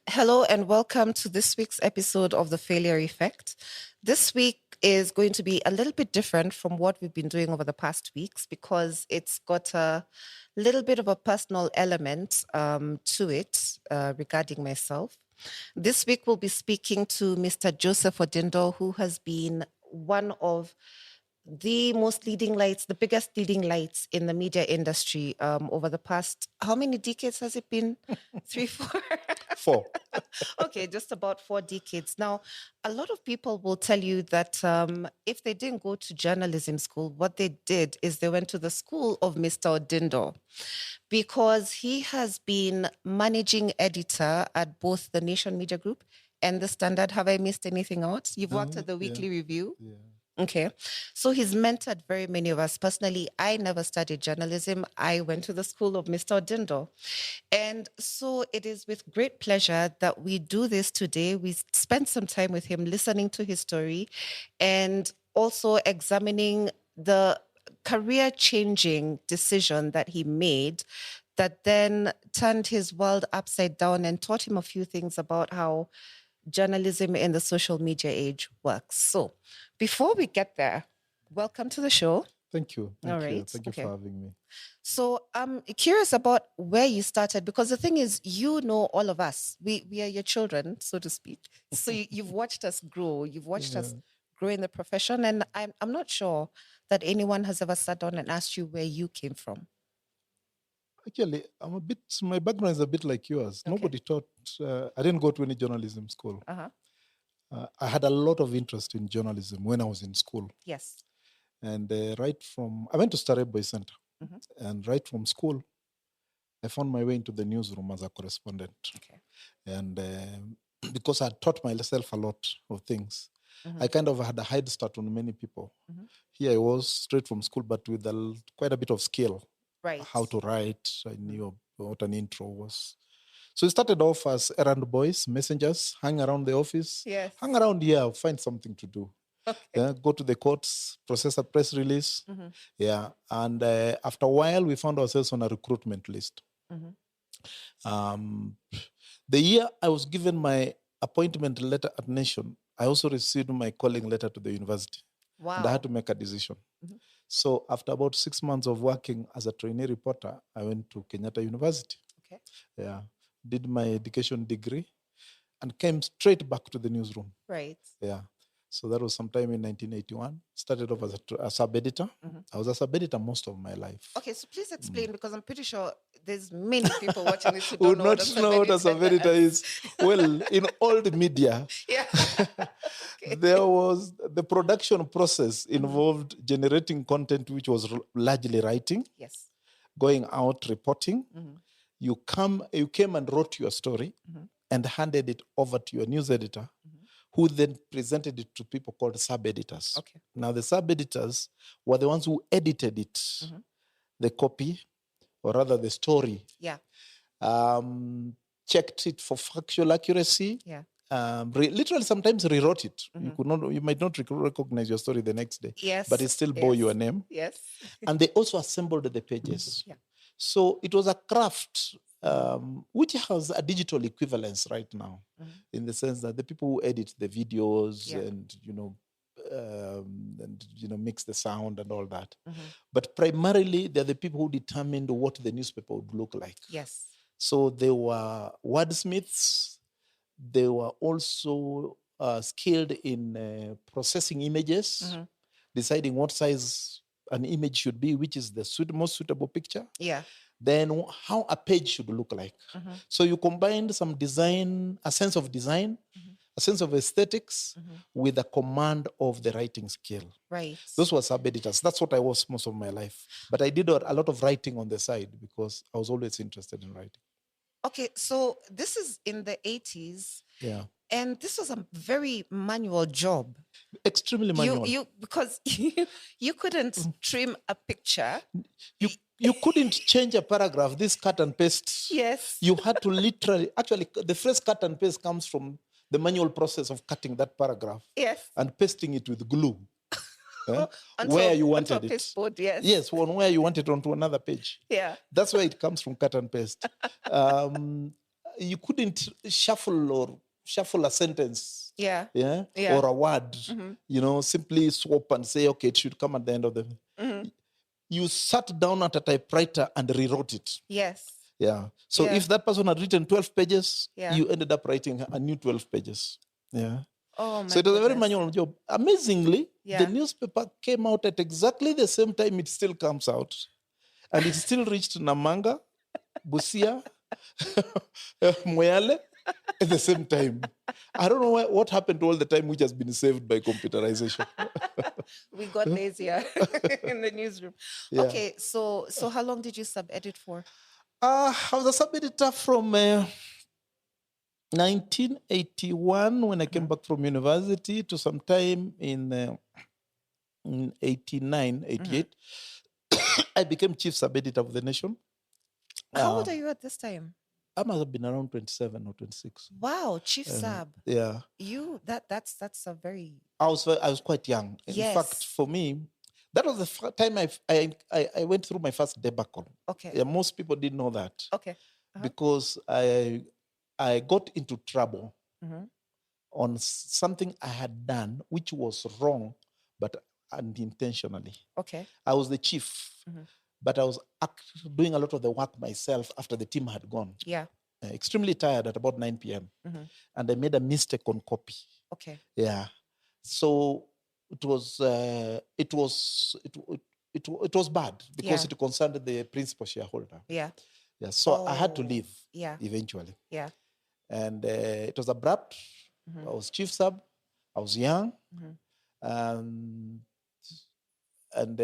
Hello and welcome to this week's episode of The Failure Effect. This week is going to be a little bit different from what we've been doing over the past weeks because it's got a little bit of a personal element to it regarding myself. This week we'll be speaking to Mr. Joseph Odindo, who has been one of the most leading lights, the biggest leading lights in the media industry over the past, how many decades has it been? Three, four? Four. Okay, just about 4 decades. Now, a lot of people will tell you that if they didn't go to journalism school, what they did is they went to the school of Mr. Odindo because he has been managing editor at both the Nation Media Group and the Standard. Have I missed anything out? You've worked at the Weekly Review. Yeah. Okay. So he's mentored very many of us. Personally, I never studied journalism. I went to the school of Mr. Odindo. And so it is with great pleasure that we do this today. We spent some time with him listening to his story and also examining the career-changing decision that he made that then turned his world upside down and taught him a few things about how journalism in the social media age works. So before we get there, welcome to the show. Thank you. All right. Thank you for having me. So I'm curious about where you started, because the thing is, you know all of us. We are your children, so to speak. So you've watched us grow. You've watched us grow in the profession. And I'm not sure that anyone has ever sat down and asked you where you came from. Actually, my background is a bit like yours. Okay. Nobody taught, I didn't go to any journalism school. I had a lot of interest in journalism when I was in school. Yes. And I went to Starehe Boys Center. And right from school, I found my way into the newsroom as a correspondent. Okay. And because I had taught myself a lot of things, I kind of had a head start on many people. Here I was straight from school, but with quite a bit of skill. Right. How to write. I knew what an intro was. So we started off as errand boys, messengers, hang around the office. Yes. Hang around here, find something to do. Okay. Go to the courts, process a press release. Yeah. And after a while, we found ourselves on a recruitment list. The year I was given my appointment letter at Nation, I also received my calling letter to the university. Wow. And I had to make a decision. So after about 6 months of working as a trainee reporter, I went to Kenyatta University. Okay. Yeah. Did my education degree and came straight back to the newsroom. Right. Yeah. So that was sometime in 1981. Started off as a sub-editor. I was a sub-editor most of my life. Okay, so please explain, because I'm pretty sure there's many people watching this who would don't know what a sub-editor is. Well, in old media, there was the production process involved generating content, which was largely writing. Yes. Going out, reporting. You came and wrote your story and handed it over to your news editor, who then presented it to people called sub-editors. Okay. Now, the sub-editors were the ones who edited it, the copy, or rather the story. Yeah. Checked it for factual accuracy. Yeah. Literally, sometimes rewrote it. You might not recognize your story the next day. Yes. But it still bore your name. Yes. And they also assembled the pages. Yeah. So it was a craft which has a digital equivalence right now, in the sense that the people who edit the videos and mix the sound and all that. But primarily, they're the people who determined what the newspaper would look like. Yes. So they were wordsmiths. They were also skilled in processing images, deciding what size an image should be, which is the most suitable picture. Yeah. Then how a page should look like. So you combined some design, a sense of design, a sense of aesthetics with a command of the writing skill. Right. Those were sub-editors. That's what I was most of my life. But I did a lot of writing on the side because I was always interested in writing. Okay, so this is in the 80s. Yeah. And this was a very manual job. Extremely manual. Because you couldn't trim a picture. You couldn't change a paragraph, this cut and paste. Yes. You had to literally, actually, the phrase cut and paste comes from the manual process of cutting that paragraph. Yes. And pasting it with glue. Where you wanted it. Pasteboard, yes. Yes, where you want it onto another page. Yeah. That's where it comes from, cut and paste. you couldn't shuffle a sentence. Yeah. Or a word, simply swap and say, okay, it should come at the end of the. You sat down at a typewriter and rewrote it. Yes. Yeah. So if that person had written 12 pages, you ended up writing a new 12 pages. Yeah. Oh, my So it was a very manual job. Amazingly, the newspaper came out at exactly the same time it still comes out. And it still reached Namanga, Busia, Moyale at the same time. I don't know what happened to all the time which has been saved by computerization. We got lazier in the newsroom. Yeah. Okay, so how long did you sub-edit for? I was a sub-editor from 1981 when I came back from university to sometime in 89, 88. I became chief sub-editor of the Nation. How old are you at this time? I must have been around 27 or 26. Wow, chief sub. Yeah. That's a very. I was quite young. In fact, for me, that was the time I went through my first debacle. Okay. Yeah, most people didn't know that. Okay. Because I got into trouble on something I had done which was wrong, but unintentionally. Okay. I was the chief, but I was doing a lot of the work myself after the team had gone. Yeah. Extremely tired at about 9 p.m. And I made a mistake on copy. Okay. Yeah. So it was bad because it concerned the principal shareholder. Yeah. Yeah. So I had to leave. Yeah. Eventually. Yeah. And it was abrupt. I was chief sub. I was young. And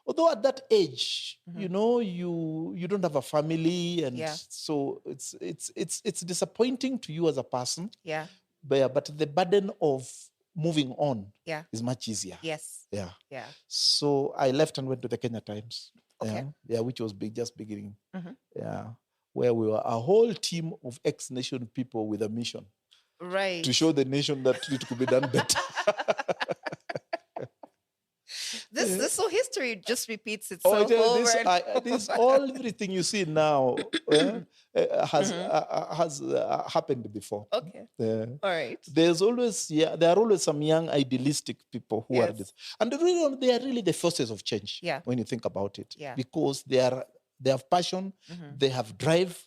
although at that age, you don't have a family, and so it's disappointing to you as a person. Yeah. But the burden of moving on is much easier. Yes. Yeah. Yeah. So I left and went to the Kenya Times. Okay. Yeah, which was just beginning. Yeah. Where we were a whole team of ex-nation people with a mission. Right. To show the nation that it could be done better. This so history just repeats itself everything you see now has happened before. Okay. All right. There are always some young idealistic people who are this, and they are really the forces of change. Yeah. When you think about it, yeah. Because they have passion, they have drive,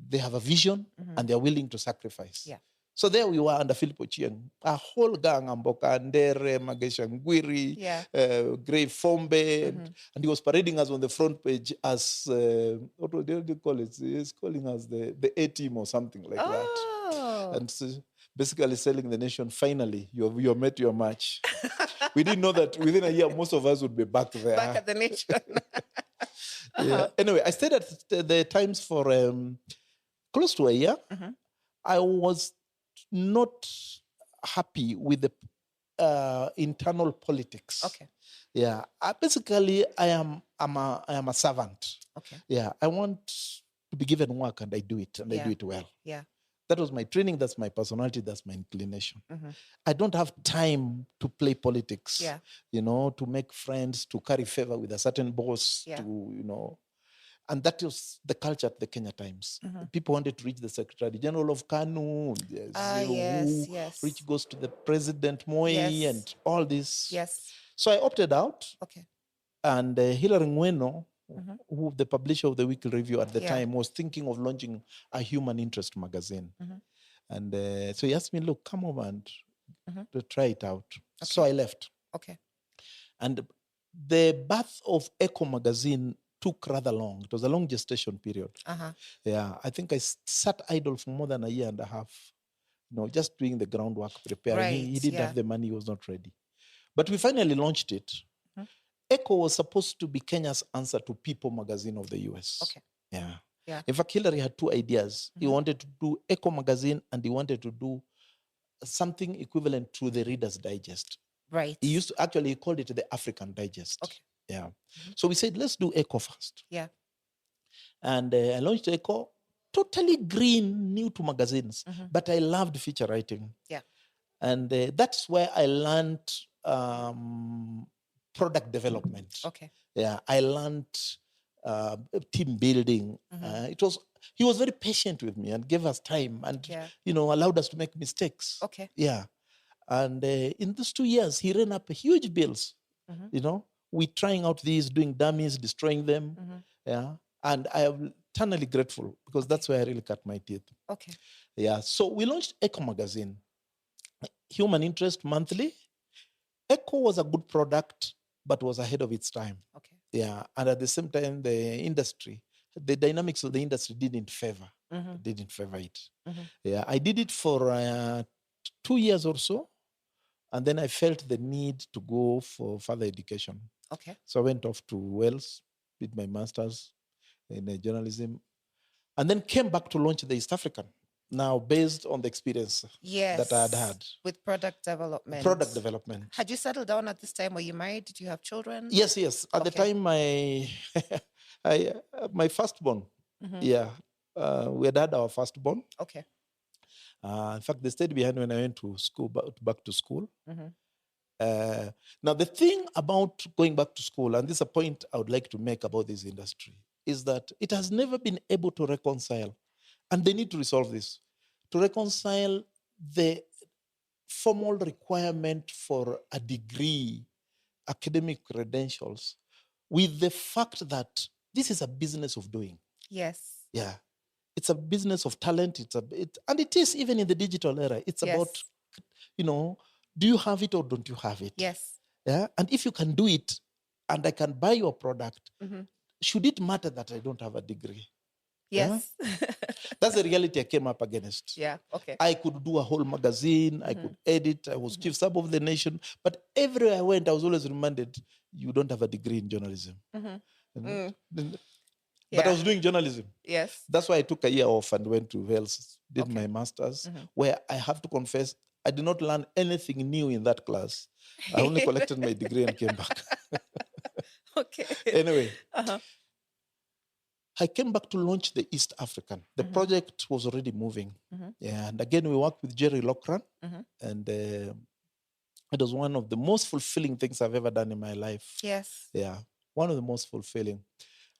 they have a vision, and they are willing to sacrifice. Yeah. So there we were under Philip Ochieng, a whole gang, Amboka, Ndere, Magesha Ngwiri, Gray Fombe, and he was parading us on the front page as, what do you call it? He's calling us the A-team or something like that. And so basically selling the nation, finally, you met your match. We didn't know that within a year, most of us would be back there. Back at the nation. Yeah. Anyway, I stayed at the Times for close to a year. I was not happy with the internal politics. Okay. Yeah. I am a servant. Okay. Yeah. I want to be given work and I do it, and I do it well. Yeah. That was my training. That's my personality. That's my inclination. I don't have time to play politics. Yeah. To make friends, to carry favor with a certain boss, and that was the culture at the Kenya Times. People wanted to reach the Secretary General of KANU, which goes to the President Moi, and all this. Yes. So I opted out. Okay. And Hilary Ngweno, who the publisher of the Weekly Review at the time, was thinking of launching a human interest magazine. And so he asked me, look, come over and to try it out. Okay. So I left. Okay. And the birth of Echo magazine took rather long. It was a long gestation period. Yeah, I think I sat idle for more than a year and a half, just doing the groundwork, preparing. Right, he didn't have the money, he was not ready. But we finally launched it. Echo was supposed to be Kenya's answer to People magazine of the US. Okay. Yeah. In fact, Hillary had two ideas. He wanted to do Echo magazine, and he wanted to do something equivalent to the Reader's Digest. Right. He called it the African Digest. Okay. Yeah. So we said, let's do Echo first. Yeah. And I launched Echo, totally green, new to magazines, but I loved feature writing. Yeah. And that's where I learned product development. Okay. Yeah. I learned team building. It was he was very patient with me and gave us time and, allowed us to make mistakes. Okay. Yeah. And in those 2 years, he ran up huge bills. We trying out these, doing dummies, destroying them. Yeah. And I am eternally grateful because that's where I really cut my teeth. Okay. Yeah. So we launched Echo Magazine, Human Interest Monthly. Echo was a good product, but was ahead of its time. Okay. Yeah. And at the same time, the dynamics of the industry didn't favor it. Yeah. I did it for 2 years or so. And then I felt the need to go for further education. Okay. So I went off to Wales, did my master's in journalism, and then came back to launch the East African, now based on the experience that I had. With product development. Product development. Had you settled down at this time? Were you married? Did you have children? Yes. At the time, my firstborn, we had our firstborn. Okay. In fact, they stayed behind when I went to school, back to school. Now, the thing about going back to school, and this is a point I would like to make about this industry, is that it has never been able to reconcile, and they need to resolve this, to reconcile the formal requirement for a degree, academic credentials, with the fact that this is a business of doing. Yes. Yeah. It's a business of talent. And it is even in the digital era. It's about, do you have it or don't you have it? Yes. Yeah. And if you can do it and I can buy your product, should it matter that I don't have a degree? Yes. Yeah? That's the reality I came up against. Yeah. Okay. I could do a whole magazine. I could edit. I was chief sub of the nation. But everywhere I went, I was always reminded, you don't have a degree in journalism. But I was doing journalism. Yes. That's why I took a year off and went to Wales, did my master's, where I have to confess, I did not learn anything new in that class. I only collected my degree and came back. Okay. Anyway, I came back to launch the East African. The project was already moving. Yeah, and again, we worked with Jerry Lockran, and it was one of the most fulfilling things I've ever done in my life. Yes. Yeah, one of the most fulfilling.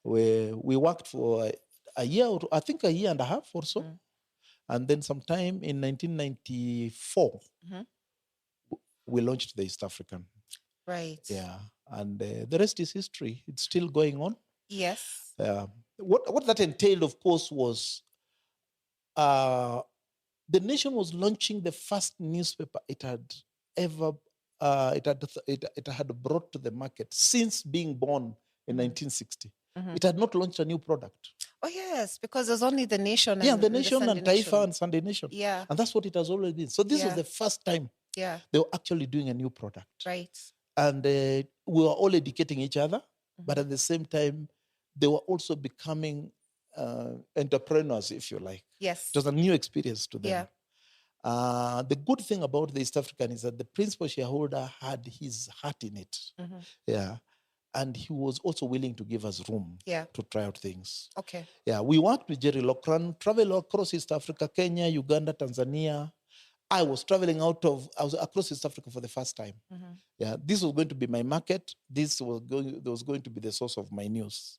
We worked for a year, or I think a year and a half or so. And then sometime in 1994, we launched the East African. Right. Yeah. And the rest is history. It's still going on. Yes. What that entailed, of course, was the nation was launching the first newspaper it had ever it had brought to the market since being born in 1960. It had not launched a new product. Oh, yes, because there's only The Nation. Yeah, The Nation and Taifa and Sunday Nation. Yeah. And that's what it has always been. So this was the first time they were actually doing a new product. Right. And we were all educating each other, but at the same time, they were also becoming entrepreneurs, if you like. Yes. It was a new experience to them. Yeah. The good thing about the East African is that the principal shareholder had his heart in it. Yeah. And he was also willing to give us room to try out things. Okay. Yeah, we worked with Jerry Lockran, traveled across East Africa, Kenya, Uganda, Tanzania. I was across East Africa for the first time. Yeah, this was going to be my market. This was going to be the source of my news.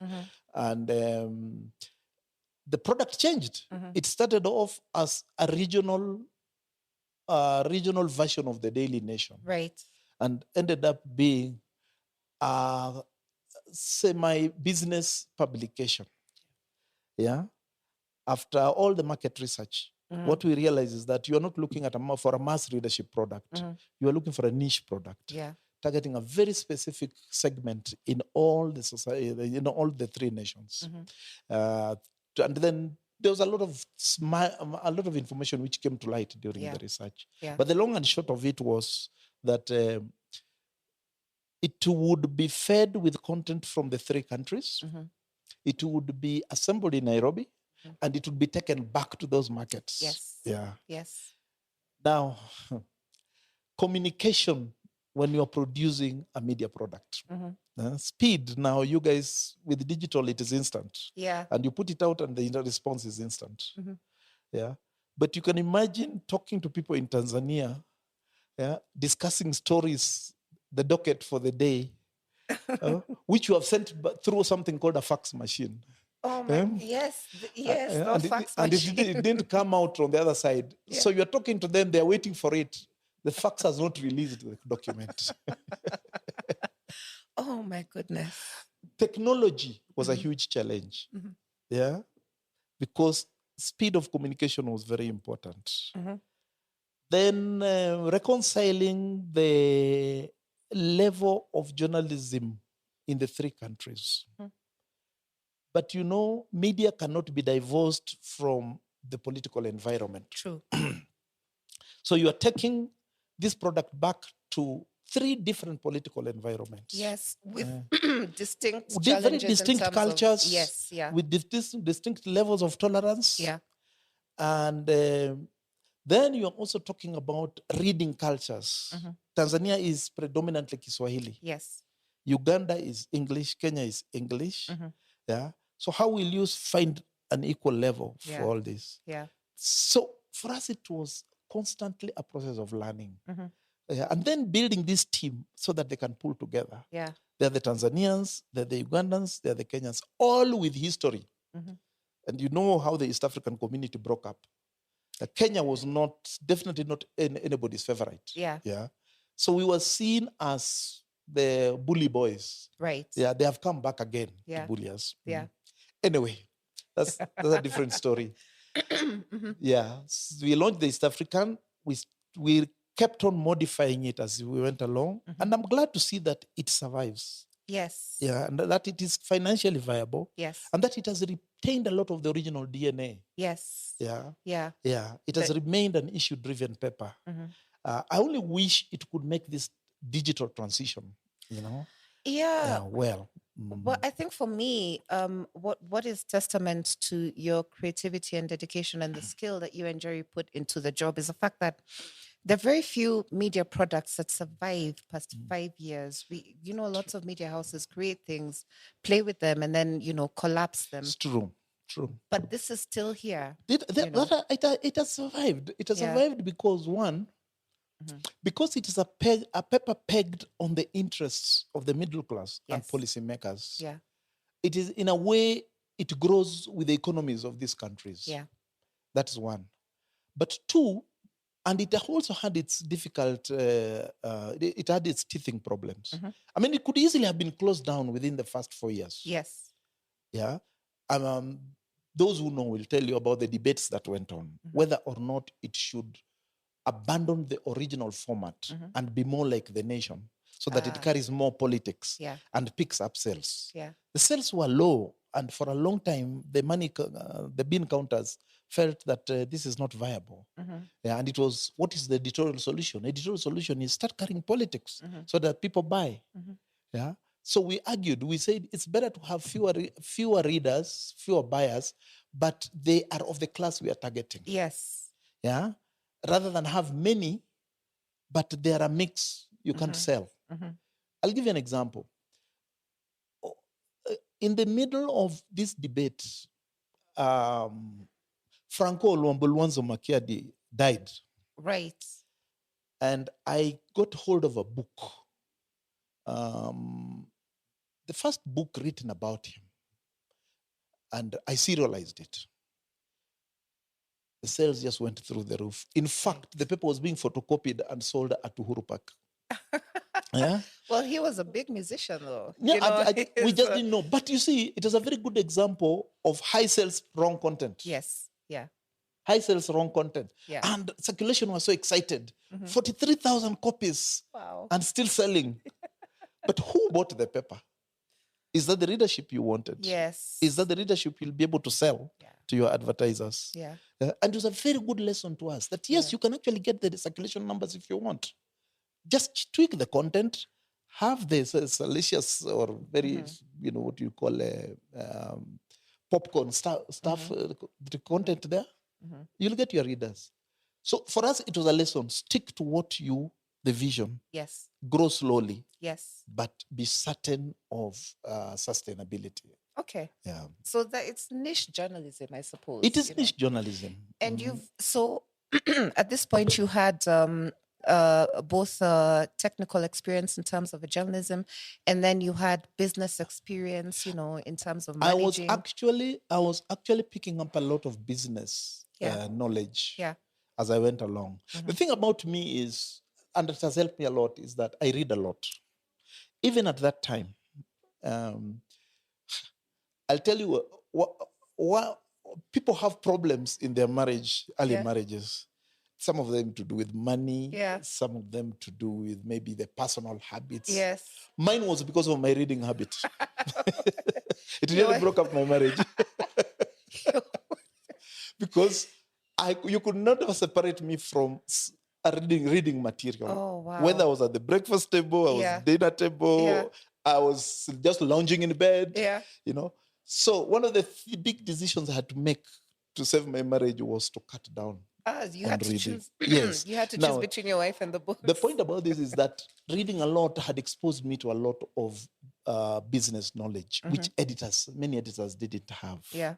And the product changed. It started off as a regional version of the Daily Nation. Right. And ended up being a semi-business publication. Yeah. After all the market research, what we realize is that you are not looking at for a mass readership product. You are looking for a niche product. Yeah. Targeting a very specific segment in all the society, all the three nations. And then there was a lot of information which came to light during the research. Yeah. But the long and short of it was that it would be fed with content from the three countries. It would be assembled in Nairobi, and it would be taken back to those markets. Yes. Yeah. Yes. Now, communication when you're producing a media product. Speed, now you guys, with digital, it is instant. Yeah. And you put it out and the response is instant. Yeah. But you can imagine talking to people in Tanzania, discussing stories, the docket for the day, which you have sent through something called a fax machine. Oh my, yes, those fax and machine. it didn't come out from the other side. Yeah. So you're talking to them, they're waiting for it. The fax has not released the document. Oh my goodness. Technology was a huge challenge. Yeah. Because speed of communication was very important. Then reconciling the level of journalism in the three countries. But you know, media cannot be divorced from the political environment. True. So you are taking this product back to three different political environments. Yes, with distinct very challenges distinct in terms cultures. Of, yes, yeah. With distinct levels of tolerance. Yeah. And then you are also talking about reading cultures. Tanzania is predominantly Kiswahili. Yes. Uganda is English. Kenya is English. Yeah. So how will you find an equal level for all this? Yeah. So for us, it was constantly a process of learning. And then building this team so that they can pull together. Yeah. They're the Tanzanians, they're the Ugandans, they're the Kenyans, all with history. And you know how the East African community broke up. Kenya was definitely not anybody's favorite. Yeah. Yeah. So we were seen as the bully boys. Right. Yeah, they have come back again to bully us. Yeah. Anyway, that's a different story. Yeah. So we launched the East African. We kept on modifying it as we went along. And I'm glad to see that it survives. Yes. Yeah, and that it is financially viable. Yes. And that it has retained a lot of the original DNA. Yes. Yeah. Yeah. Yeah. It has remained an issue-driven paper. I only wish it could make this digital transition, you know? Yeah. Well. Well, I think for me, what is testament to your creativity and dedication and the skill that you and Jerry put into the job is the fact that there are very few media products that survive past 5 years. Lots of media houses create things, play with them, and then, collapse them. It's true. But this is still here. It has survived. It has survived because, one, because it is a paper pegged on the interests of the middle class and policymakers. Yeah. It is, in a way, it grows with the economies of these countries. Yeah. That is one. But two, and it also had its it had its teething problems. I mean, it could easily have been closed down within the first 4 years. Yes. Yeah. Those who know will tell you about the debates that went on, whether or not it should abandon the original format and be more like the nation so that it carries more politics and picks up sales. Yeah. The sales were low, and for a long time, the bean counters felt that this is not viable. Yeah, and it was, what is the editorial solution? Editorial solution is start carrying politics so that people buy. Yeah. So we argued, we said it's better to have fewer readers, fewer buyers, but they are of the class we are targeting. Yes. Yeah. Rather than have many, but they are a mix you can't sell. I'll give you an example. In the middle of this debate, Franco Luambulwanzo Makiadi died. Right. And I got hold of a book. The first book written about him. And I serialized it. The sales just went through the roof. In fact, the paper was being photocopied and sold at Uhuru Park. Yeah. Well, he was a big musician, though. Yeah, we just didn't know. But you see, it is a very good example of high sales, wrong content. Yes. Yeah. High sales, wrong content. Yeah. And circulation was so excited. 43,000 copies. Wow. And still selling. But who bought the paper? Is that the readership you wanted? Yes. Is that the readership you'll be able to sell to your advertisers? Yeah. And it was a very good lesson to us that, yes, you can actually get the circulation numbers if you want. Just tweak the content, have the salacious or very, what you call popcorn stuff, the content there. You'll get your readers. So for us, it was a lesson. Stick to the vision. Yes. Grow slowly. Yes. But be certain of sustainability. Okay. Yeah. So that it's niche journalism, I suppose. It is niche journalism. And so at this point you had both technical experience in terms of journalism, and then you had business experience, in terms of managing. I was actually picking up a lot of business knowledge as I went along. The thing about me is, and it has helped me a lot, is that I read a lot. Even at that time, I'll tell you what people have problems in their early marriages. Some of them to do with money, some of them to do with maybe their personal habits. Yes. Mine was because of my reading habit. It really broke up my marriage. Because you could not separate me from reading material. Oh, wow. Whether I was at the breakfast table, I was dinner table, I was just lounging in bed, So one of the big decisions I had to make to save my marriage was to cut down. You had to choose. Yes. You had to choose between your wife and the books. The point about this is that reading a lot had exposed me to a lot of business knowledge, which many editors didn't have. Yeah.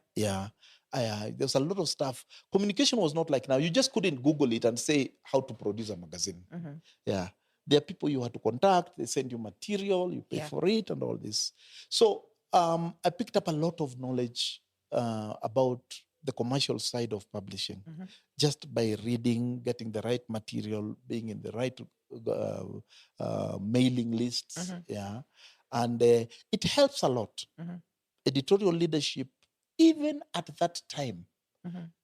There's a lot of stuff. Communication was not like now. You just couldn't Google it and say how to produce a magazine. Yeah. There are people you had to contact. They send you material. You pay for it and all this. So I picked up a lot of knowledge about the commercial side of publishing just by reading, getting the right material, being in the right mailing lists. Yeah. And it helps a lot. Editorial leadership, even at that time.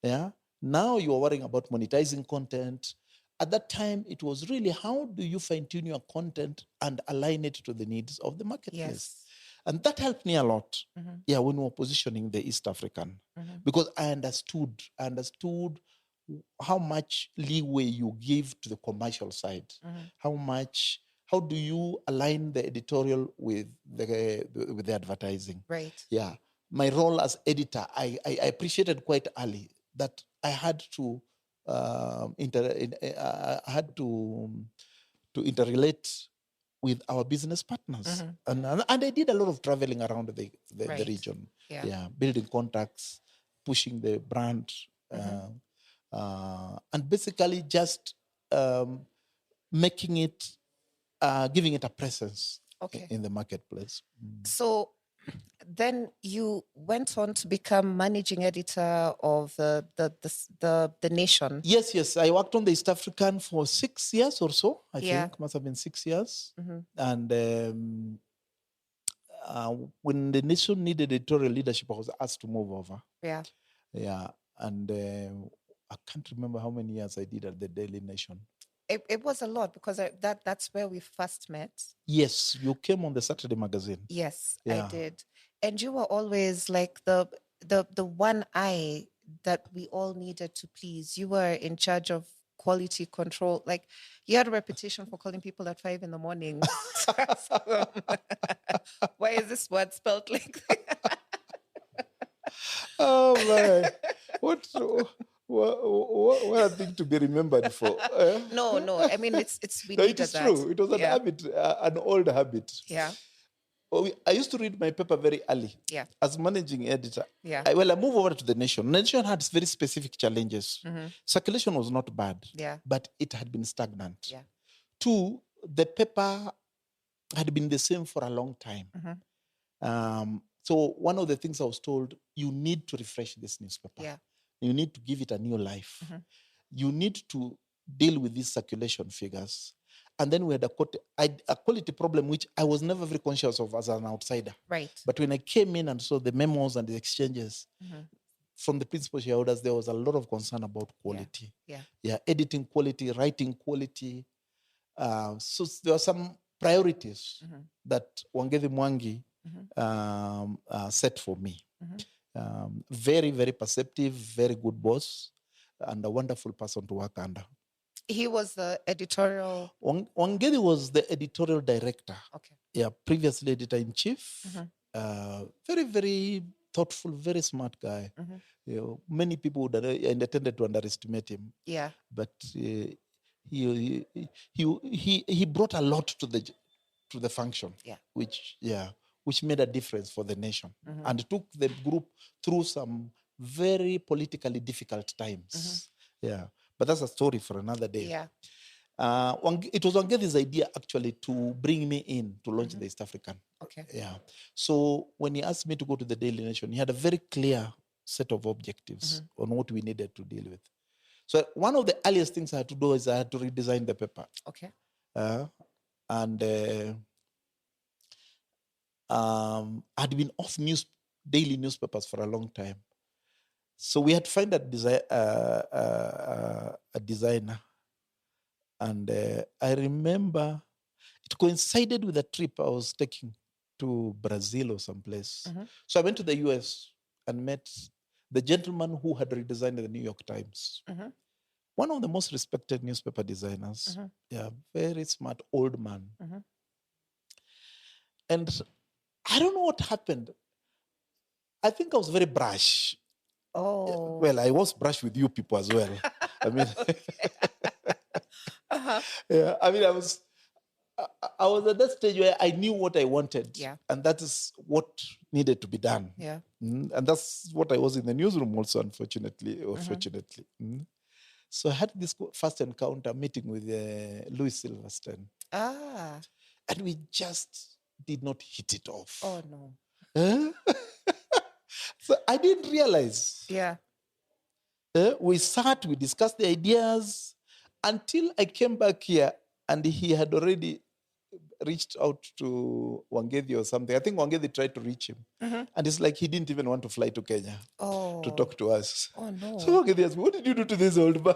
Yeah. Now you are worrying about monetizing content. At that time, it was really how do you fine-tune your content and align it to the needs of the marketplace? Yes. And that helped me a lot, when we were positioning the East African, because I understood how much leeway you give to the commercial side, how do you align the editorial with the advertising? Right. Yeah. My role as editor, I appreciated quite early that I had to interrelate with our business partners. And I did a lot of traveling around the region. Yeah. Building contacts, pushing the brand, and basically just making it, giving it a presence in the marketplace. So then you went on to become managing editor of the Nation. Yes. I worked on the East African for 6 years or so. I think must have been 6 years. And when the Nation needed editorial leadership, I was asked to move over. Yeah. And I can't remember how many years I did at the Daily Nation. It was a lot because that's where we first met. Yes, you came on the Saturday magazine. Yes, I did. And you were always like the one eye that we all needed to please. You were in charge of quality control. Like, you had a reputation for calling people at 5 a.m. Why is this word spelled like that? Oh my! What a thing to be remembered for. No. I mean, it's we no, needed it is that. true. It was an habit, an old habit. Yeah. I used to read my paper very early. Yeah. As managing editor. Yeah. I moved over to the Nation. Nation had very specific challenges. Circulation was not bad. Yeah. But it had been stagnant. Yeah. 2, the paper had been the same for a long time. So one of the things I was told, you need to refresh this newspaper. Yeah. You need to give it a new life. You need to deal with these circulation figures. And then we had a quality problem, which I was never very conscious of as an outsider. Right. But when I came in and saw the memos and the exchanges from the principal shareholders, there was a lot of concern about quality. Yeah. Editing quality, writing quality. So there were some priorities that Wangezi Mwangi set for me. Very, very perceptive, very good boss, and a wonderful person to work under. He was the editorial... Wangezi was the editorial director. Okay. Yeah, previously editor-in-chief. Very, very thoughtful, very smart guy. You know, many people would intended to underestimate him. Yeah. But he brought a lot to the function. Yeah. Which made a difference for the Nation and took the group through some very politically difficult times. Yeah. But that's a story for another day. Yeah. It was Wangethi's idea actually to bring me in to launch the East African. Okay. Yeah. So when he asked me to go to the Daily Nation, he had a very clear set of objectives on what we needed to deal with. So one of the earliest things I had to do is I had to redesign the paper. Okay. And I'd been off daily newspapers for a long time. So we had to find a designer. And I remember it coincided with a trip I was taking to Brazil or someplace. So I went to the US and met the gentleman who had redesigned the New York Times. One of the most respected newspaper designers. Yeah, very smart old man. And I don't know what happened. I think I was very brash. Oh. Well, I was brash with you people as well. I mean, yeah, I mean, I was at that stage where I knew what I wanted. Yeah. And that is what needed to be done. Yeah. And that's what I was in the newsroom also, unfortunately or fortunately. So I had this first encounter meeting with Louis Silverstein. And we just did not hit it off. Oh, no. So I didn't realize. Yeah. We sat, we discussed the ideas until I came back here and he had already reached out to Wangethi or something. I think Wangethi tried to reach him. And it's like he didn't even want to fly to Kenya to talk to us. Oh, no. So Wangethi asked me, what did you do to this old man?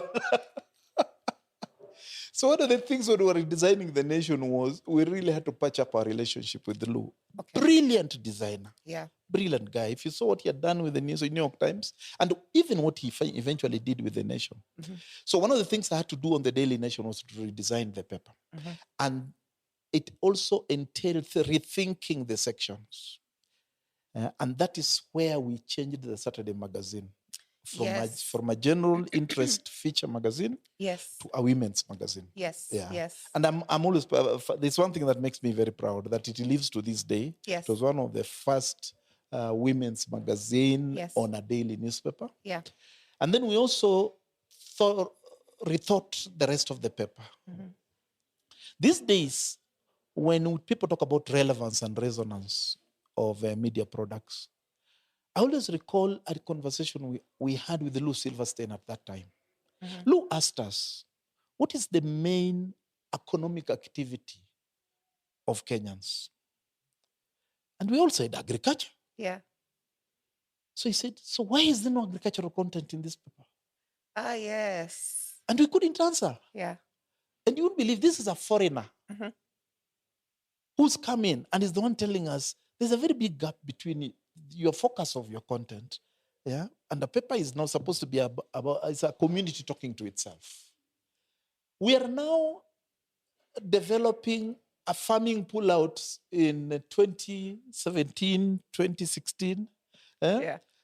So one of the things when we were redesigning the nation was we really had to patch up our relationship with Lou. Okay. Brilliant designer. Yeah. Brilliant guy. If you saw what he had done with the New York Times and even what he eventually did with the Nation. So one of the things I had to do on the Daily Nation was to redesign the paper. And it also entailed rethinking the sections. And that is where we changed the Saturday magazine from a general interest feature magazine to a women's magazine. Yes. And I'm always, there's one thing that makes me very proud that it lives to this day. It was one of the first women's magazine on a daily newspaper. Yeah. And then we also rethought the rest of the paper. These days, when people talk about relevance and resonance of media products, I always recall a conversation we had with Lou Silverstein at that time. Lou asked us, what is the main economic activity of Kenyans? And we all said agriculture. Yeah. So he said, so why is there no agricultural content in this paper? Yes. And we couldn't answer. Yeah. And you wouldn't believe this is a foreigner who's come in and is the one telling us there's a very big gap between your focus of your content, and the paper is now supposed to be about it's a community talking to itself. We are now developing a farming pullout in 2017, 2016.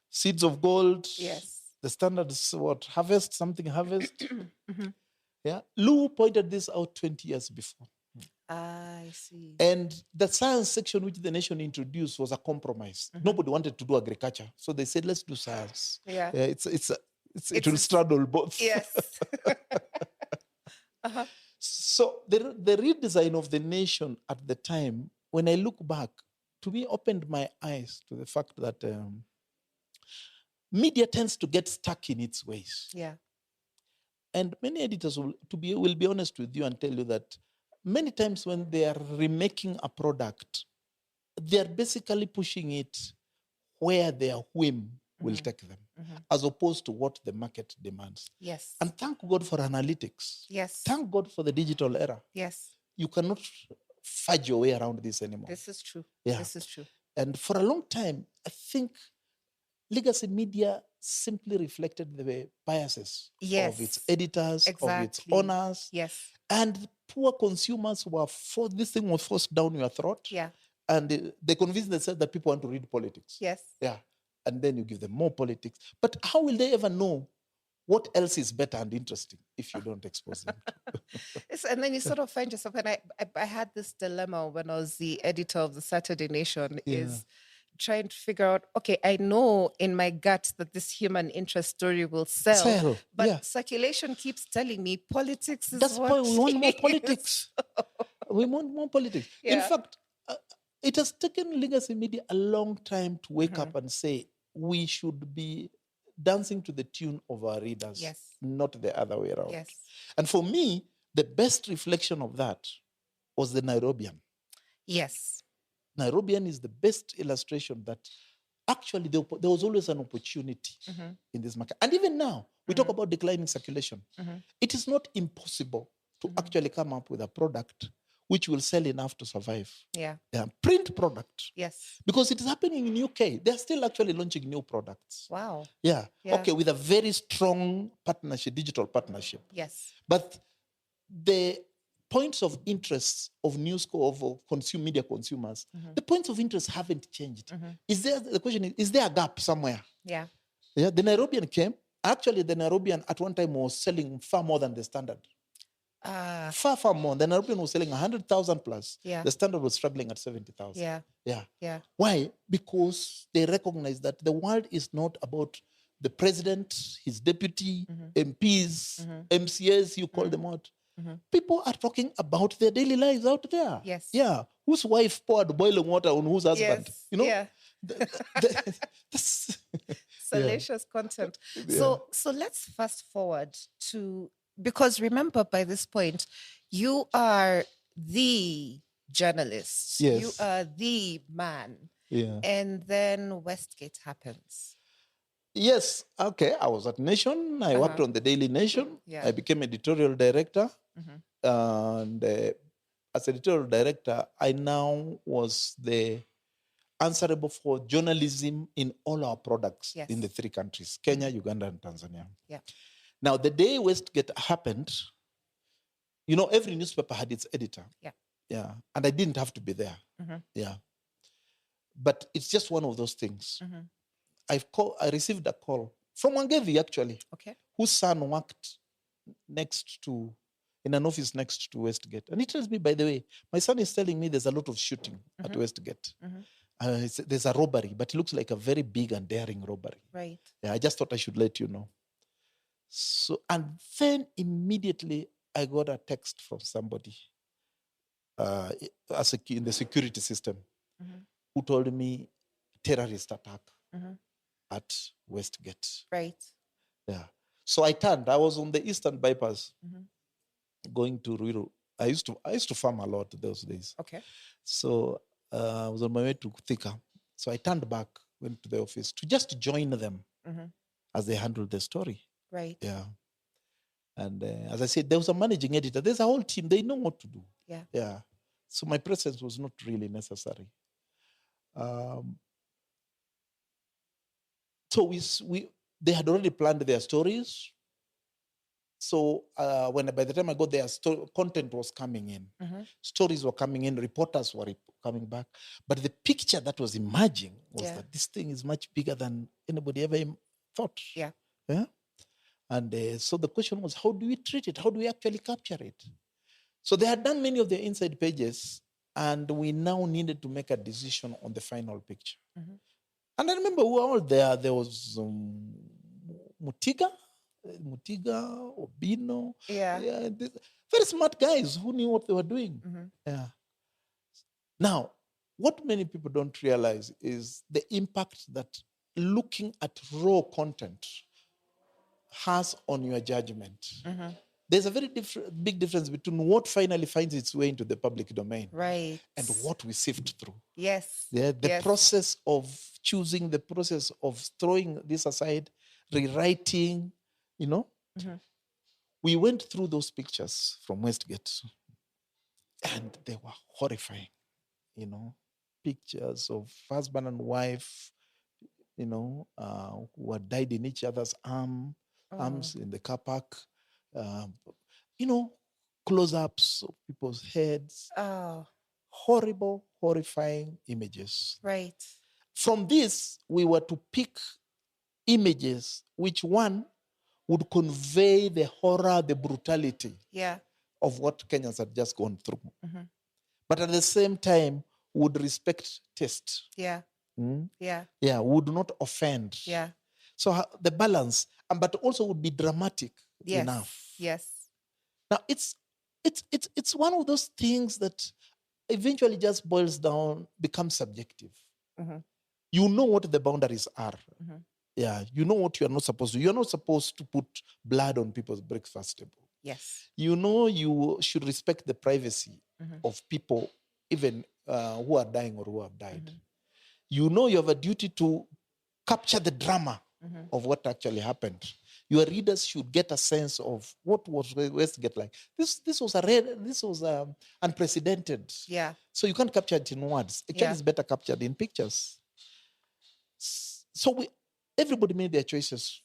Seeds of Gold. Yes. The standard is what? Harvest. Yeah. Lou pointed this out 20 years before. I see. And the science section which the Nation introduced was a compromise. Nobody wanted to do agriculture. So they said, let's do science. Yeah. It will straddle both. Yes. So the redesign of the Nation at the time, when I look back, to me opened my eyes to the fact that media tends to get stuck in its ways. Yeah. And many editors will be honest with you and tell you that many times when they are remaking a product, they are basically pushing it where their whim will take them, as opposed to what the market demands. Yes. And thank God for analytics. Yes. Thank God for the digital era. Yes. You cannot fudge your way around this anymore. This is true. Yeah. This is true. And for a long time, I think legacy media simply reflected the biases of its editors, of its owners. Yes. And poor consumers this thing was forced down your throat. Yeah. And they convinced themselves that people want to read politics. Yes. Yeah. And then you give them more politics. But how will they ever know what else is better and interesting if you don't expose them to? And then you sort of find yourself, and I had this dilemma when I was the editor of the Saturday Nation, is trying to figure out, okay, I know in my gut that this human interest story will sell. But circulation keeps telling me politics is that's what why we want more politics. We want more politics. In fact, it has taken Legacy Media a long time to wake up and say we should be dancing to the tune of our readers, not the other way around. And for me, the best reflection of that was the Nairobian. Yes. Nairobian is the best illustration that actually there was always an opportunity in this market. And even now, we talk about declining circulation. It is not impossible to actually come up with a product which will sell enough to survive. Print product. Yes. Because it is happening in UK. They're still actually launching new products. Wow. Okay, with a very strong partnership, digital partnership. Yes. But the points of interest of news of media consumers, the points of interest haven't changed. The question is there a gap somewhere? Yeah. The Nairobian came. Actually, the Nairobian at one time was selling far more than the Standard. Far more. The Nairobian was selling 100,000 plus. The Standard was struggling at 70,000. Yeah. Why? Because they recognize that the world is not about the president, his deputy, MPs, MCAs, you call them out. People are talking about their daily lives out there. Yes. Yeah. Whose wife poured boiling water on whose husband? Yes. You know? Yeah. Salacious content. So let's fast forward to, because remember by this point, you are the journalist. Yes. You are the man. Yeah. And then Westgate happens. Yes. Okay. I was at Nation. I worked on the Daily Nation. I became editorial director. And as editorial director, I now was the answerable for journalism in all our products in the 3 countries, Kenya, Uganda, and Tanzania. Yeah. Now, the day Westgate happened, every newspaper had its editor. Yeah. And I didn't have to be there. Yeah. But it's just one of those things. I received a call from Wangevi, actually, whose son worked in an office next to Westgate. And he tells me, by the way, my son is telling me there's a lot of shooting at Westgate. There's a robbery, but it looks like a very big and daring robbery. Right. Yeah, I just thought I should let you know. So, and then immediately I got a text from somebody in the security system who told me terrorist attack at Westgate. Right. Yeah. So I turned. I was on the Eastern Bypass going to Ruiru. I used to farm a lot those days. Okay. So I was on my way to Thika. So I turned back, went to the office to just join them as they handled the story. Right. Yeah. And as I said, there was a managing editor. There's a whole team. They know what to do. Yeah. Yeah. So my presence was not really necessary. So they had already planned their stories. So by the time I got there, content was coming in. Stories were coming in. Reporters were coming back. But the picture that was emerging was that this thing is much bigger than anybody ever thought. Yeah. Yeah. And so the question was, how do we treat it? How do we actually capture it? So they had done many of their inside pages, and we now needed to make a decision on the final picture. And I remember we were all there. There was Mutiga, Obino. Very smart guys who knew what they were doing. Yeah. Now, what many people don't realize is the impact that looking at raw content has on your judgment. There's a very big difference between what finally finds its way into the public domain, right, and what we sift through. Yes. The process of choosing, the process of throwing this aside, rewriting, We went through those pictures from Westgate, and they were horrifying. Pictures of husband and wife, who had died in each other's arms in the car park. Close-ups of people's heads. Horrible, horrifying images. Right. From this, we were to pick images which one would convey the horror, the brutality of what Kenyans had just gone through. But at the same time, would respect taste. Yeah. Yeah. Yeah, would not offend. Yeah. So the balance, but also would be dramatic enough. Yes. Now it's one of those things that eventually just boils down, becomes subjective. You know what the boundaries are. Yeah, you know what you are not supposed to. You're not supposed to put blood on people's breakfast table. Yes. You know you should respect the privacy of people, even who are dying or who have died. You know you have a duty to capture the drama of what actually happened. Your readers should get a sense of what was Westgate like. This was unprecedented. Yeah. So you can't capture it in words. Actually, it's better captured in pictures. So everybody made their choices.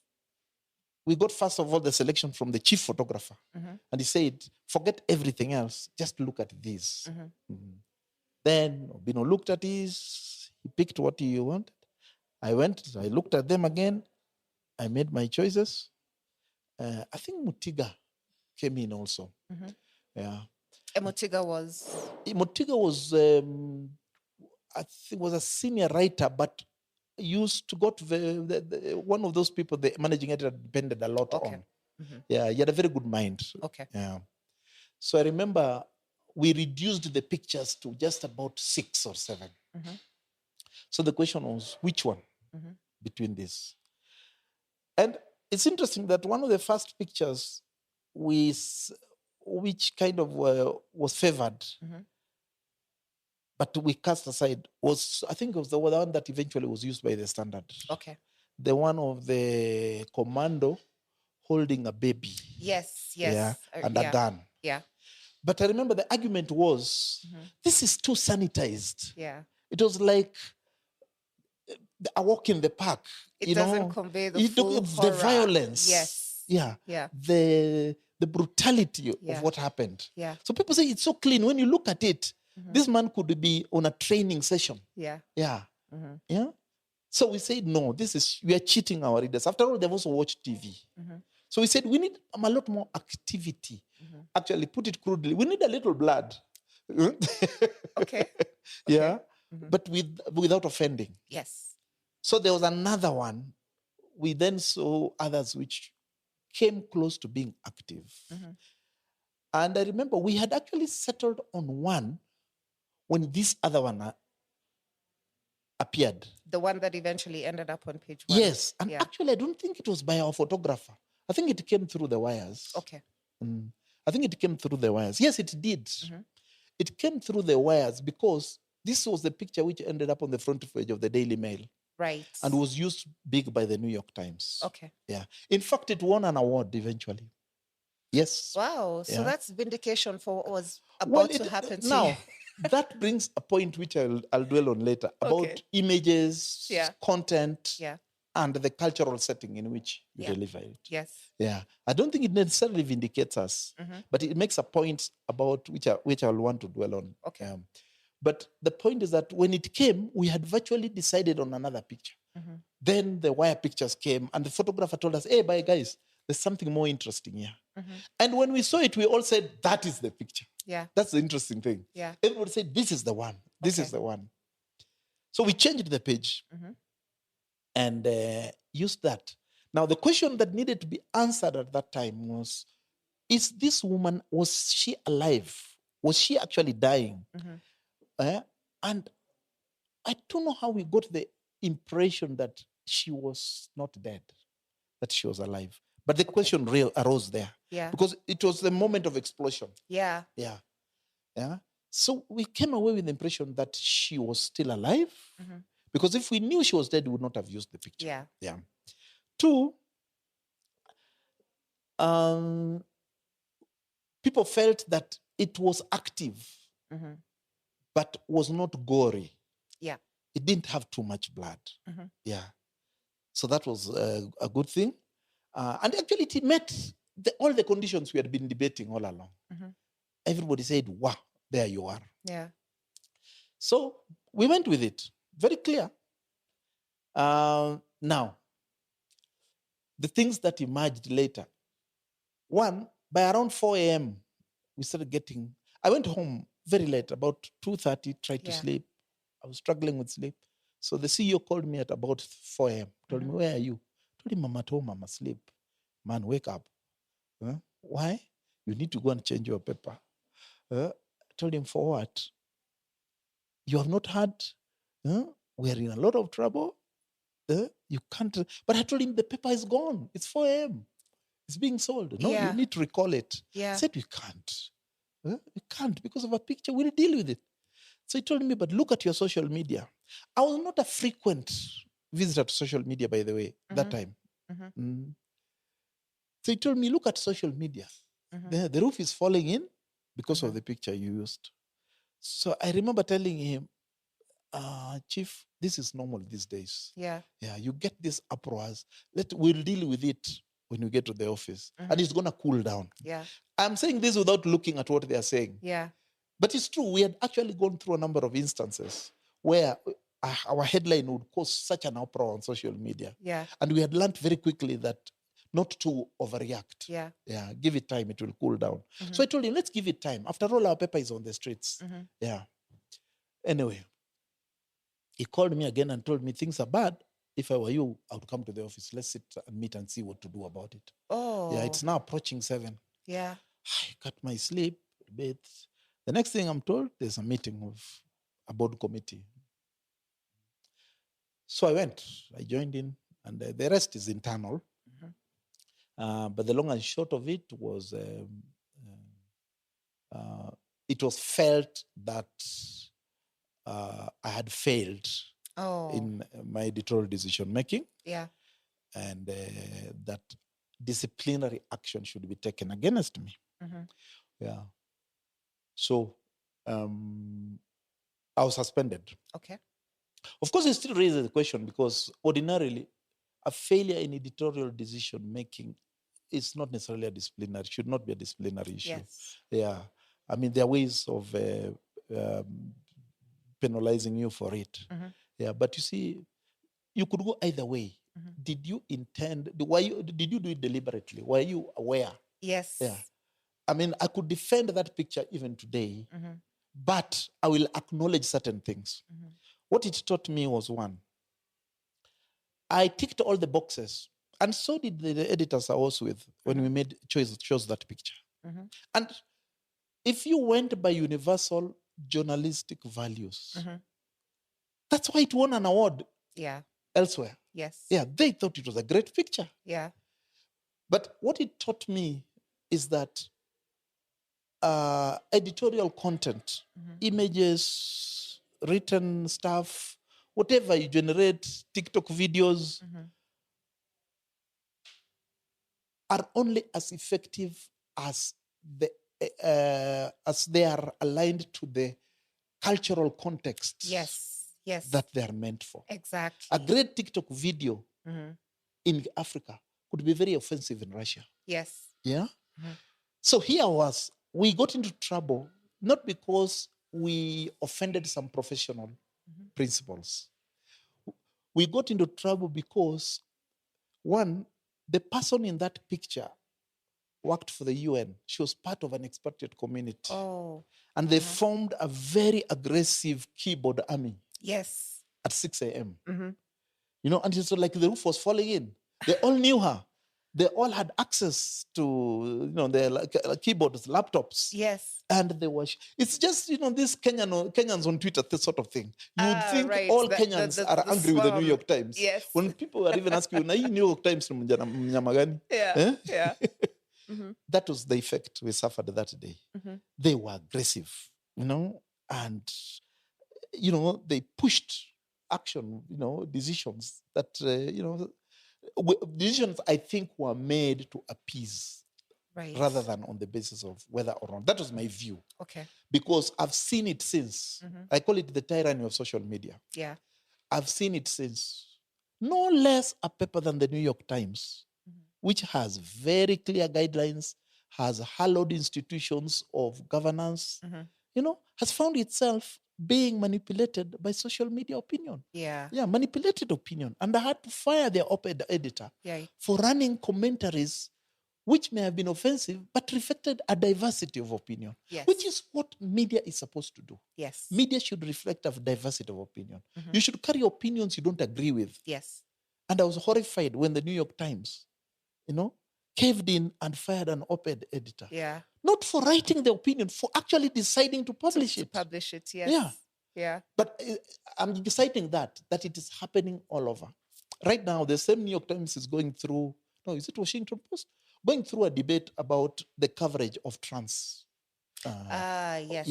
We got, first of all, the selection from the chief photographer. And he said, forget everything else. Just look at these. Then Bino looked at his. He picked what he wanted. I looked at them again. I made my choices. I think Mutiga came in also. Yeah. And Mutiga was? Mutiga was, I think, was a senior writer, but used to go to one of those people the managing editor depended a lot on. Yeah, he had a very good mind. Okay. Yeah. So I remember we reduced the pictures to just about 6 or 7. So the question was, which one between these? And it's interesting that one of the first pictures which kind of was favored, but we cast aside, was, I think it was the one that eventually was used by the Standard. Okay. The one of the commando holding a baby. Yes. Yeah, and a gun. Yeah. But I remember the argument was, this is too sanitized. Yeah. It was like a walk in the park. It doesn't convey the full horror. The violence. Yes. Yeah. Yeah. The brutality of what happened. Yeah. So people say it's so clean. When you look at it, this man could be on a training session. Yeah. Yeah. Yeah. So we said, no, we are cheating our readers. After all, they've also watched TV. So we said, we need a lot more activity. Actually, put it crudely, we need a little blood. Okay. Yeah. But without offending. Yes. So there was another one. We then saw others which came close to being active. And I remember we had actually settled on one when this other one appeared. The one that eventually ended up on page 1. Yes. And actually, I don't think it was by our photographer. I think it came through the wires. Okay. I think it came through the wires. Yes, it did. It came through the wires because this was the picture which ended up on the front page of the Daily Mail. Right. And was used big by the New York Times. Okay. Yeah. In fact, it won an award eventually. Yes. Wow. So that's vindication for what was to happen to now, you. that brings a point which I'll dwell on later about images, content, and the cultural setting in which you deliver it. Yes. Yeah. I don't think it necessarily vindicates us, but it makes a point about which I'll want to dwell on. Okay. But the point is that when it came, we had virtually decided on another picture. Then the wire pictures came, and the photographer told us, hey, bye, guys, there's something more interesting here. And when we saw it, we all said, that is the picture. Yeah. That's the interesting thing. Yeah. Everybody said, this is the one. This is the one. So we changed the page and used that. Now, the question that needed to be answered at that time was, is this woman, was she alive? Was she actually dying? And I don't know how we got the impression that she was not dead, that she was alive. But the question arose there. Yeah. Because it was the moment of explosion. Yeah. Yeah. Yeah. So we came away with the impression that she was still alive. Because if we knew she was dead, we would not have used the picture. Yeah. Yeah. 2, people felt that it was active, but was not gory. Yeah. It didn't have too much blood. Yeah. So that was a good thing. And actually, it met all the conditions we had been debating all along. Everybody said, wow, there you are. Yeah. So we went with it. Very clear. Now, the things that emerged later. One, by around 4 a.m., we started getting... I went home very late, about 2:30, tried to sleep. I was struggling with sleep. So the CEO called me at about 4 a.m. Told me, where are you? Told him, I'm at home, I'm asleep. Man, wake up. Why? You need to go and change your paper. Told him, for what? You have not heard? We're in a lot of trouble. You can't. But I told him, the paper is gone. It's 4 a.m. It's being sold. No, you need to recall it. Yeah. I said, we can't. We can't because of a picture. We'll deal with it. So he told me, but look at your social media. I was not a frequent visitor to social media, by the way, that time. So he told me, look at social media. The roof is falling in because of the picture you used. So I remember telling him, Chief, this is normal these days. Yeah. Yeah, you get this uproars. We'll deal with it when you get to the office. And it's going to cool down. Yeah. I'm saying this without looking at what they are saying. Yeah. But it's true. We had actually gone through a number of instances where our headline would cause such an uproar on social media. Yeah. And we had learned very quickly that not to overreact. Yeah. Yeah. Give it time. It will cool down. So I told him, let's give it time. After all, our paper is on the streets. Yeah. Anyway, he called me again and told me things are bad. If I were you, I would come to the office. Let's sit and meet and see what to do about it. Oh. Yeah, it's now approaching 7. Yeah. I got my sleep, bathed. The next thing I'm told, there's a meeting of a board committee. So I went, I joined in, and the rest is internal. But the long and short of it was felt that I had failed in my editorial decision making. Yeah. And that disciplinary action should be taken against me. Yeah. So I was suspended. Okay. Of course, it still raises the question because ordinarily, a failure in editorial decision making is not necessarily a disciplinary, should not be a disciplinary issue. Yes. Yeah. I mean, there are ways of penalizing you for it. Yeah. But you see, you could go either way. Did you intend, did you do it deliberately? Were you aware? Yes. Yeah. I mean, I could defend that picture even today, but I will acknowledge certain things. What it taught me was, one, I ticked all the boxes, and so did the editors I was with when we made chose that picture. And if you went by universal journalistic values, that's why it won an award. Yeah. Elsewhere. Yes. Yeah, they thought it was a great picture. Yeah. But what it taught me is that editorial content, images, written stuff, whatever you generate, TikTok videos, are only as effective as they are aligned to the cultural context. Yes. Yes. That they are meant for. Exactly. A great TikTok video in Africa could be very offensive in Russia. Yes. Yeah? So here we got into trouble, not because we offended some professional principles. We got into trouble because, one, the person in that picture worked for the UN. She was part of an expatriate community. Oh. And they formed a very aggressive keyboard army. Yes. At 6 a.m. You know, and it's like the roof was falling in. They all knew her. They all had access to, their keyboards, laptops. Yes. And they were, it's just, these Kenyans on Twitter, this sort of thing. You would think right. all Kenyans are angry with the New York Times. Yes. When people are even asking you, na hii New York Times ni mnyamagani? Yeah. Yeah. That was the effect we suffered that day. They were aggressive, and, they pushed action, decisions that, decisions I think were made to appease, right, rather than on the basis of whether or not. That was my view. Okay. Because I've seen it since. I call it the tyranny of social media. Yeah. I've seen it since. No less a paper than the New York Times, which has very clear guidelines, has hallowed institutions of governance, has found itself being manipulated by social media opinion. Yeah. Yeah, manipulated opinion. And I had to fire their op-ed editor for running commentaries which may have been offensive, but reflected a diversity of opinion, which is what media is supposed to do. Yes. Media should reflect a diversity of opinion. You should carry opinions you don't agree with. Yes. And I was horrified when the New York Times, caved in and fired an op-ed editor. Yeah. Not for writing the opinion, for actually deciding to publish it. To publish it, yes. Yeah. Yeah. But I'm deciding that it is happening all over. Right now, the same New York Times is going through, is it Washington Post? Going through a debate about the coverage of trans. Yes.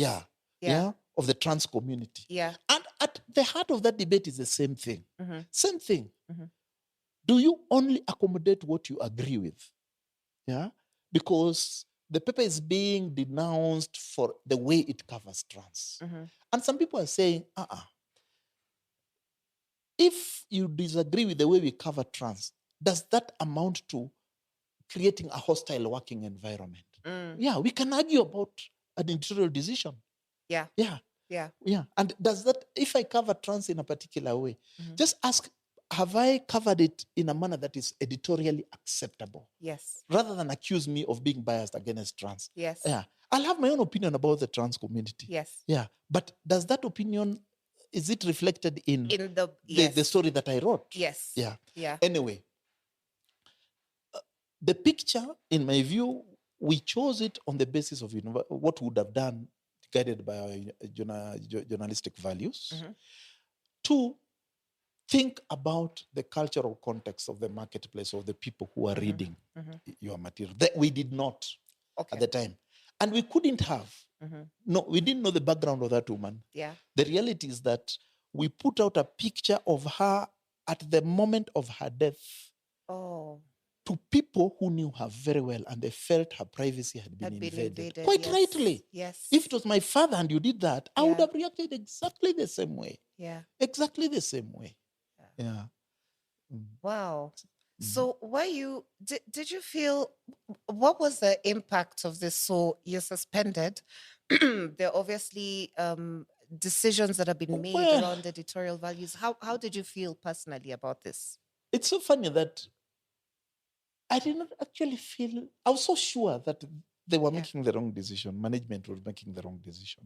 Yeah. Of the trans community. Yeah. And at the heart of that debate is the same thing. Same thing. Do you only accommodate what you agree with? Yeah. Because the paper is being denounced for the way it covers trans. And some people are saying, if you disagree with the way we cover trans, does that amount to creating a hostile working environment? Yeah, we can argue about an editorial decision. Yeah. Yeah. Yeah. Yeah. And does that, if I cover trans in a particular way, just ask, have I covered it in a manner that is editorially acceptable? Yes. Rather than accuse me of being biased against trans. Yes. Yeah. I'll have my own opinion about the trans community. Yes. Yeah. But does that opinion, is it reflected in the story that I wrote? Yes. Yeah. Yeah. Anyway, the picture, in my view, we chose it on the basis of what we would have done, guided by our journalistic values. Two, think about the cultural context of the marketplace, of the people who are reading your material. That we did not at the time. And we couldn't have. No, we didn't know the background of that woman. Yeah. The reality is that we put out a picture of her at the moment of her death. Oh. To people who knew her very well, and they felt her privacy had been invaded. Quite rightly. Yes. If it was my father and you did that, I would have reacted exactly the same way. Yeah. Exactly the same way. Yeah. Wow. So did you feel, what was the impact of this? So you're suspended. There are obviously decisions that have been made around editorial values. How did you feel personally about this? It's so funny that I did not actually feel, I was so sure that they were making the wrong decision. Management was making the wrong decision.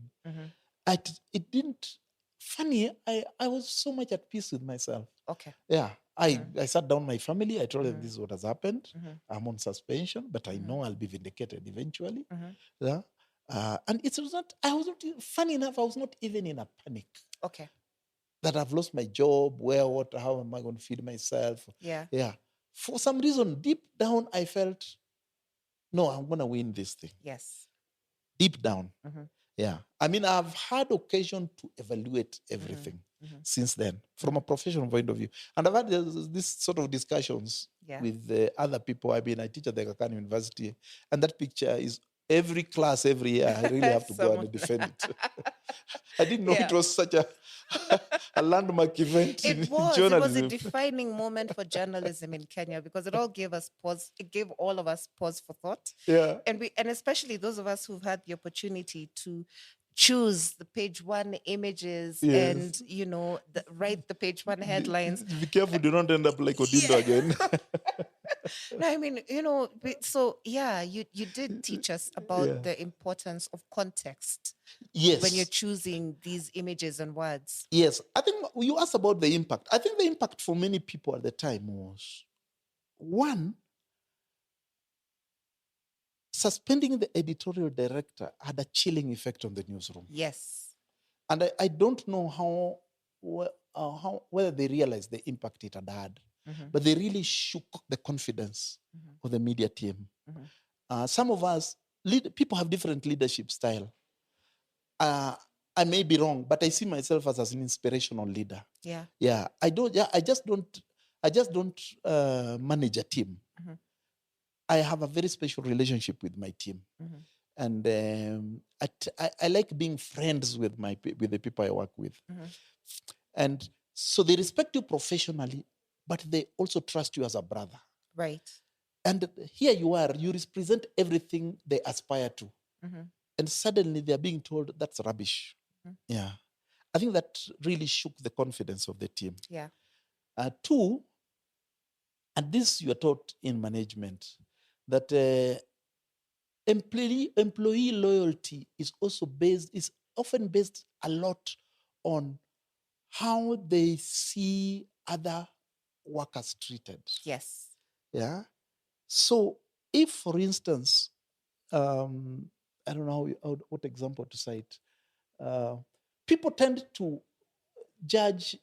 It didn't, funny, I was so much at peace with myself. Okay. Yeah. I sat down my family. I told them this is what has happened. I'm on suspension, but I know I'll be vindicated eventually. Yeah. And it was not, funny enough, I was not even in a panic. Okay. That I've lost my job, how am I going to feed myself? Yeah. Yeah. For some reason, deep down, I felt, no, I'm going to win this thing. Yes. Deep down. Yeah. I mean, I've had occasion to evaluate everything since then, from a professional point of view. And I've had this sort of discussions with other people. I mean, I teach at the Kakan University, and that picture is every class, every year. I really have to go and defend it. I didn't know it was such a landmark event in journalism. It was a defining moment for journalism in Kenya, because it all gave us pause. It gave all of us pause for thought. Yeah. And especially those of us who've had the opportunity to choose the page one images and, write the page one headlines. Be careful, do not end up like Odindo again. No, I mean, so you did teach us about the importance of context. Yes. When you're choosing these images and words. Yes. I think you asked about the impact. I think the impact for many people at the time was, one, suspending the editorial director had a chilling effect on the newsroom. Yes. And I don't know whether they realized the impact it had. But they really shook the confidence of the media team. Some of us, people have different leadership style. I may be wrong, but I see myself as an inspirational leader. Yeah. Yeah. I just don't manage a team. I have a very special relationship with my team. And I like being friends with the people I work with. And so they respect you professionally, but they also trust you as a brother. Right. And here you are, you represent everything they aspire to. And suddenly they're being told that's rubbish. Yeah. I think that really shook the confidence of the team. Yeah. Two, and this you are taught in management, that employee loyalty is often based a lot on how they see other workers treated. Yes. Yeah. So if, for instance, I don't know what example to cite, people tend to judge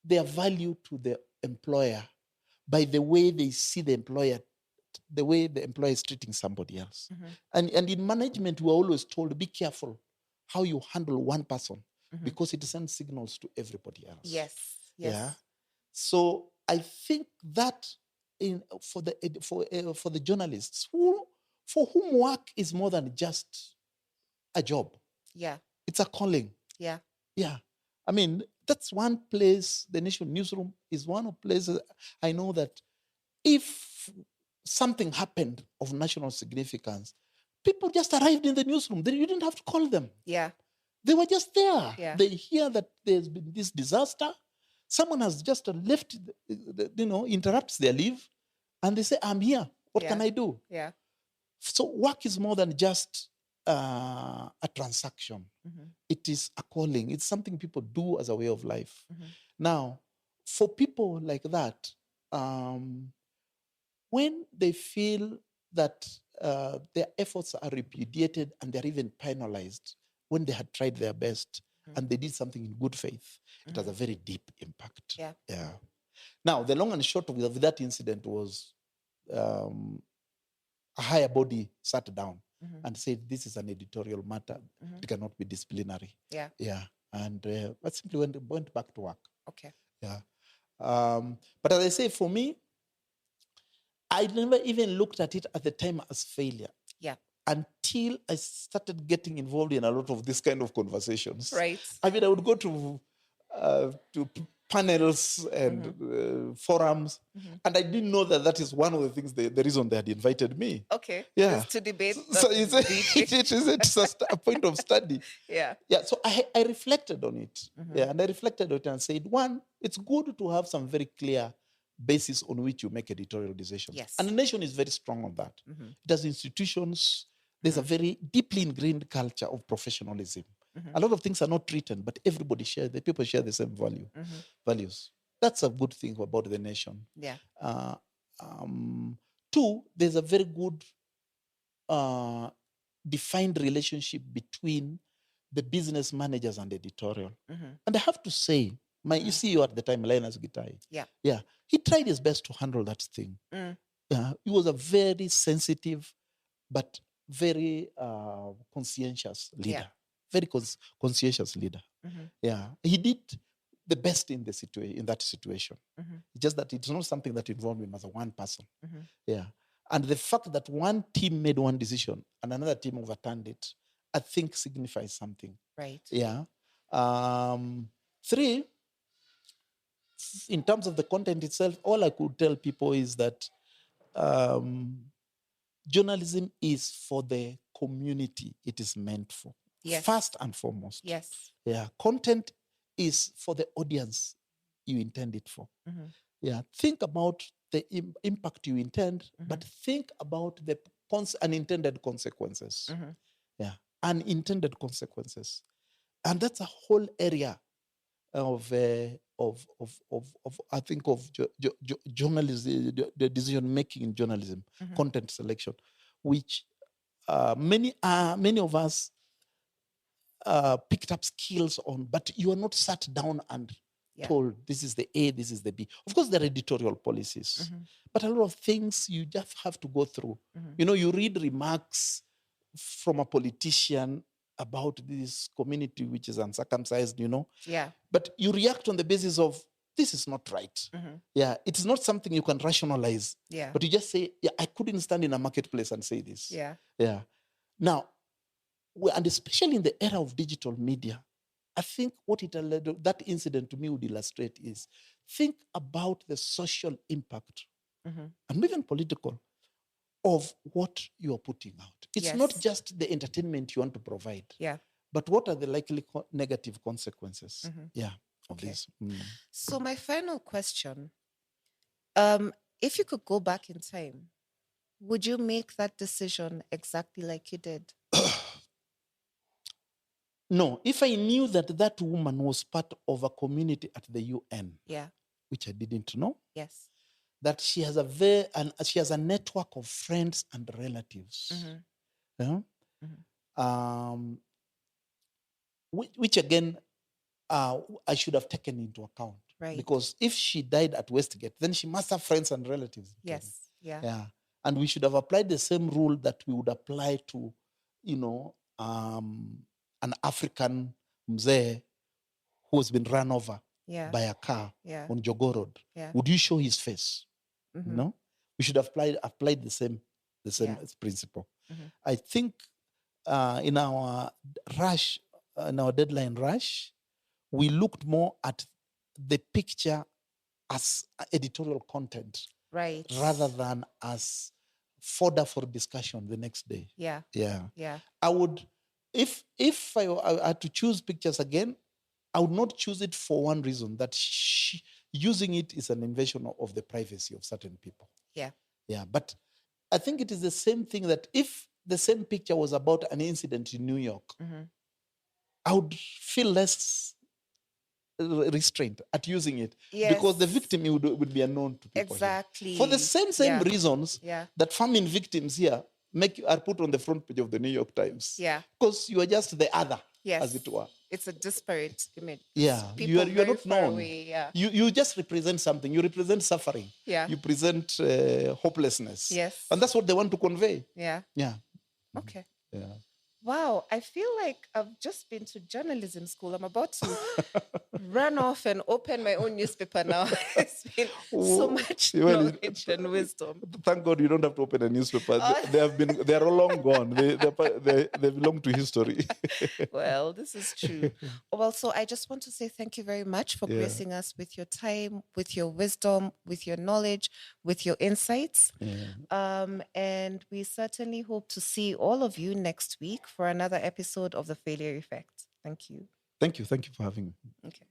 their value to the employer by the way they see the employer is treating somebody else. And in management, we're always told, be careful how you handle one person because it sends signals to everybody else. Yes. Yeah. So I think that for the journalists for whom work is more than just a job. Yeah. It's a calling. Yeah. Yeah. I mean, that's one place, the Nation Newsroom is one of places I know that if something happened of national significance, people just arrived in the newsroom. Then you didn't have to call them. Yeah. They were just there. Yeah. They hear that there's been this disaster. Someone has just left, interrupts their leave, and they say, I'm here. What can I do? Yeah. So work is more than just a transaction. It is a calling. It's something people do as a way of life. Now, for people like that, when they feel that their efforts are repudiated and they're even penalized when they had tried their best and they did something in good faith, it has a very deep impact. Yeah. Now, the long and short of that incident was a higher body sat down and said, this is an editorial matter. It cannot be disciplinary. Yeah. And I simply went back to work. Okay. Yeah. But as I say, for me, I never even looked at it at the time as failure. Yeah. Until I started getting involved in a lot of this kind of conversations. Right. I mean, I would go to panels and forums, and I didn't know that is one of the things, the reason they had invited me. Okay. Yeah. Just to debate. So it's a point of study. Yeah. Yeah. So I reflected on it. Yeah, and I reflected on it and said, one, it's good to have some very clear basis on which you make editorial decisions. Yes. And the Nation is very strong on that. It has institutions. There's a very deeply ingrained culture of professionalism. A lot of things are not written, but everybody people share the same values. That's a good thing about the Nation. Yeah. Two, there's a very good defined relationship between the business managers and editorial. And I have to say, my ECU at the time, Linus Gitai, he tried his best to handle that thing. He was a very sensitive, but very conscientious leader. Very conscientious leader. Yeah, he did the best in that situation. Just that it's not something that involved him as a one person. Yeah, and the fact that one team made one decision and another team overturned it, I think signifies something. Right. Yeah. Three, in terms of the content itself, all I could tell people is that journalism is for the community it is meant for. Yes. First and foremost. Yes. Yeah. Content is for the audience you intend it for. Yeah. Think about the impact you intend, but think about the unintended consequences. Yeah. Unintended consequences. And that's a whole area of I think of journalism, the decision making in journalism, content selection, which many of us picked up skills on, but you are not sat down and told this is the A, this is the B. Of course, there are editorial policies, but a lot of things you just have to go through. You read remarks from a politician about this community which is uncircumcised, Yeah. But you react on the basis of this is not right. Yeah, it's not something you can rationalize. Yeah. But you just say, yeah, I couldn't stand in a marketplace and say this. Yeah. Yeah. Now, and especially in the era of digital media, I think what that incident to me would illustrate is think about the social impact and even political of what you are putting out. It's not just the entertainment you want to provide. Yeah. But what are the likely negative consequences? Of this. So my final question, if you could go back in time, would you make that decision exactly like you did? No, if I knew that that woman was part of a community at the UN, Yeah. which I didn't know, Yes. that she has she has a network of friends and relatives, which again I should have taken into account. Right. Because if she died at Westgate, then she must have friends and relatives. Yes. Yeah. Yeah. And we should have applied the same rule that we would apply to, an African mzee who has been run over by a car on Jogo Road. Yeah. Would you show his face? No? We should have applied the same principle. I think in our rush, in our deadline rush, we looked more at the picture as editorial content, right, rather than as fodder for discussion the next day. Yeah. I would, if I had to choose pictures again, I would not choose it for one reason, that using it is an invasion of the privacy of certain people. Yeah. But I think it is the same thing that if the same picture was about an incident in New York, I would feel less restraint at using it, because the victim would be unknown to people. Exactly. Here. For the same reasons that famine victims here are put on the front page of the New York Times. Yeah. Because you are just the other, as it were. It's a disparate image. Yeah. You are not known. Yeah. You just represent something. You represent suffering. Yeah. You present hopelessness. Yes. And that's what they want to convey. Yeah. Yeah. Okay. Yeah. Wow, I feel like I've just been to journalism school. I'm about to run off and open my own newspaper now. It's been so much knowledge and wisdom. Thank God you don't have to open a newspaper. They are long gone. They belong to history. Well, this is true. Well, so I just want to say thank you very much for gracing us with your time, with your wisdom, with your knowledge, with your insights. Yeah. And we certainly hope to see all of you next week for another episode of The Failure Effect. Thank you. Thank you. Thank you for having me. Okay.